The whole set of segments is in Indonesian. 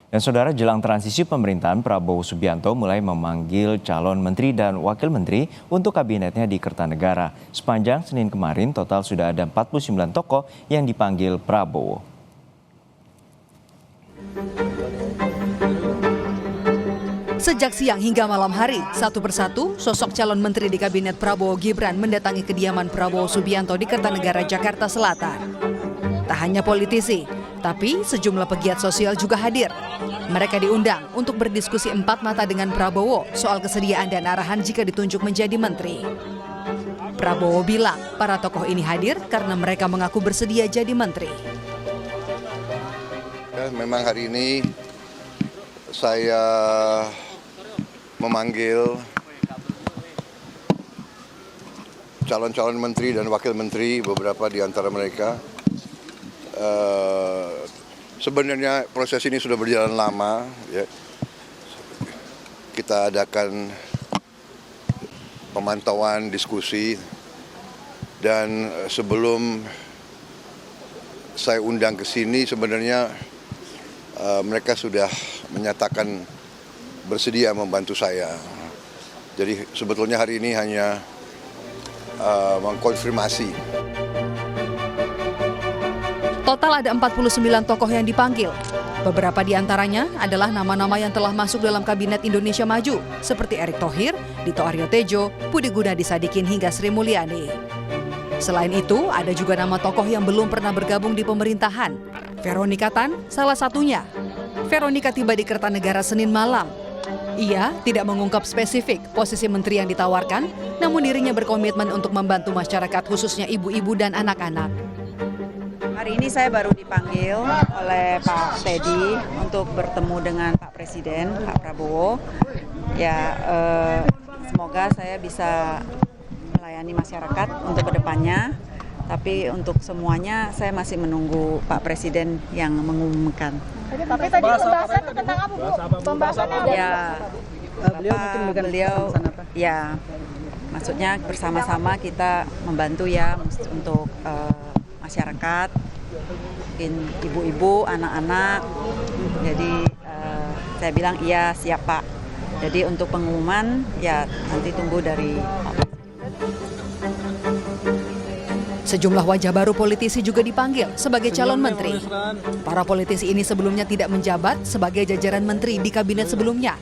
Dan saudara, jelang transisi pemerintahan, Prabowo Subianto mulai memanggil calon menteri dan wakil menteri untuk kabinetnya di Kertanegara. Sepanjang Senin kemarin, total sudah ada 49 tokoh yang dipanggil Prabowo. Sejak siang hingga malam hari, satu persatu sosok calon menteri di kabinet Prabowo Gibran mendatangi kediaman Prabowo Subianto di Kertanegara, Jakarta Selatan. Tak hanya politisi, tapi sejumlah pegiat sosial juga hadir. Mereka diundang untuk berdiskusi empat mata dengan Prabowo soal kesediaan dan arahan jika ditunjuk menjadi menteri. Prabowo bilang para tokoh ini hadir karena mereka mengaku bersedia jadi menteri. Memang hari ini saya memanggil calon-calon menteri dan wakil menteri, beberapa di antara mereka. Sebenarnya proses ini sudah berjalan lama, ya. Kita adakan pemantauan, diskusi, dan sebelum saya undang ke sini sebenarnya mereka sudah menyatakan bersedia membantu saya. Jadi sebetulnya hari ini hanya mengkonfirmasi. Total ada 49 tokoh yang dipanggil. Beberapa di antaranya adalah nama-nama yang telah masuk dalam Kabinet Indonesia Maju, seperti Erick Thohir, Dito Aryo Tejo, Budi Gunadi Sadikin, hingga Sri Mulyani. Selain itu, ada juga nama tokoh yang belum pernah bergabung di pemerintahan. Veronica Tan, salah satunya. Veronica tiba di Kertanegara Senin malam. Ia tidak mengungkap spesifik posisi menteri yang ditawarkan, namun dirinya berkomitmen untuk membantu masyarakat, khususnya ibu-ibu dan anak-anak. Hari ini saya baru dipanggil oleh Pak Teddy untuk bertemu dengan Pak Presiden, Pak Prabowo. Ya, semoga saya bisa melayani masyarakat untuk kedepannya. Tapi untuk semuanya saya masih menunggu Pak Presiden yang mengumumkan. Tapi tadi pembahasan tentang apa, Bu? Pembahasannya ya, beliau ya, maksudnya bersama-sama kita membantu ya untuk masyarakat, mungkin ibu-ibu, anak-anak. Jadi saya bilang iya, siap Pak. Jadi untuk pengumuman ya nanti tunggu dari Pak Presiden. Sejumlah wajah baru politisi juga dipanggil sebagai calon menteri. Para politisi ini sebelumnya tidak menjabat sebagai jajaran menteri di kabinet sebelumnya.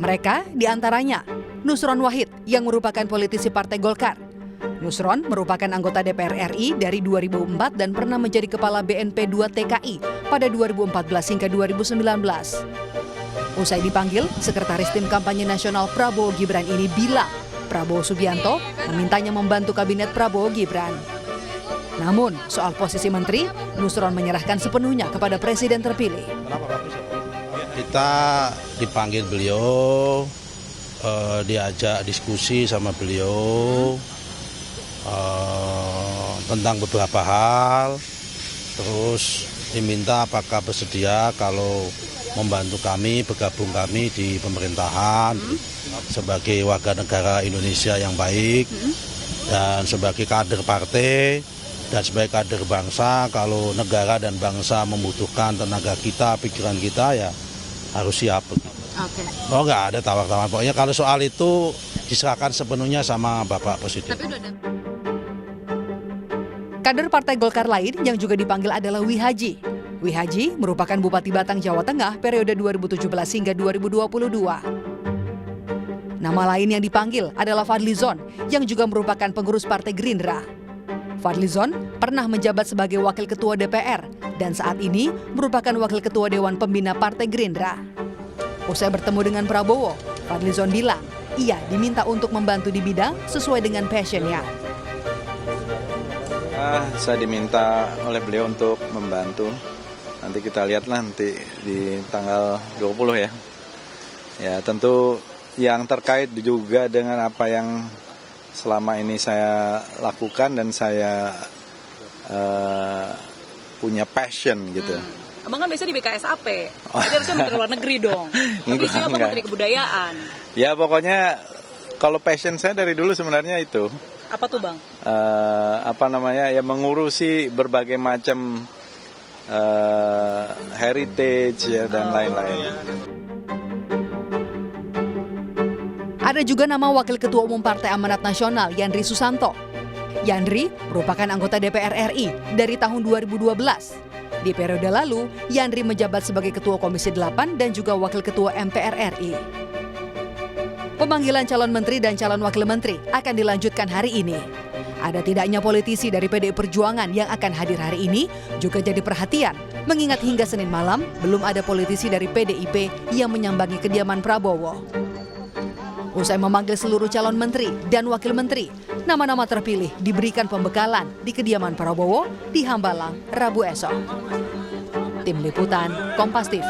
Mereka diantaranya Nusron Wahid yang merupakan politisi Partai Golkar. Nusron merupakan anggota DPR RI dari 2004 dan pernah menjadi Kepala BNP 2 TKI pada 2014 hingga 2019. Usai dipanggil, Sekretaris Tim Kampanye Nasional Prabowo Gibran ini bilang Prabowo Subianto memintanya membantu kabinet Prabowo Gibran. Namun, soal posisi menteri, Nusron menyerahkan sepenuhnya kepada Presiden terpilih. Kita dipanggil beliau, diajak diskusi sama beliau tentang beberapa hal, terus diminta apakah bersedia kalau membantu kami, bergabung kami di pemerintahan sebagai warga negara Indonesia yang baik dan sebagai kader partai dan sebagai kader bangsa. Kalau negara dan bangsa membutuhkan tenaga kita, pikiran kita, ya harus siap. Oke. Oh, nggak ada tawar-tawar. Pokoknya kalau soal itu diserahkan sepenuhnya sama Bapak Presiden. Kader Partai Golkar lain yang juga dipanggil adalah Wihaji. Wihaji merupakan Bupati Batang, Jawa Tengah periode 2017 hingga 2022. Nama lain yang dipanggil adalah Fadlizon yang juga merupakan pengurus Partai Gerindra. Fadlizon pernah menjabat sebagai Wakil Ketua DPR dan saat ini merupakan Wakil Ketua Dewan Pembina Partai Gerindra. Usai bertemu dengan Prabowo, Fadlizon bilang ia diminta untuk membantu di bidang sesuai dengan passionnya. Saya diminta oleh beliau untuk membantu. Nanti kita lihatlah nanti di tanggal 20 ya. Ya tentu yang terkait juga dengan apa yang selama ini saya lakukan dan saya punya passion gitu. Abang kan biasanya di BKSAP, jadi harusnya Menteri Luar Negeri dong. Tapi siapa Menteri Kebudayaan? Ya pokoknya kalau passion saya dari dulu sebenarnya itu. Apa tuh Bang? Ya mengurusi berbagai macam heritage ya, dan lain-lain. Ada juga nama Wakil Ketua Umum Partai Amanat Nasional, Yandri Susanto. Yandri merupakan anggota DPR RI dari tahun 2012. Di periode lalu, Yandri menjabat sebagai Ketua Komisi 8 dan juga Wakil Ketua MPR RI. Pemanggilan calon menteri dan calon wakil menteri akan dilanjutkan hari ini. Ada tidaknya politisi dari PDI Perjuangan yang akan hadir hari ini juga jadi perhatian, mengingat hingga Senin malam belum ada politisi dari PDIP yang menyambangi kediaman Prabowo. Usai memanggil seluruh calon menteri dan wakil menteri, nama-nama terpilih diberikan pembekalan di kediaman Prabowo di Hambalang, Rabu esok. Tim Liputan, Kompas TV.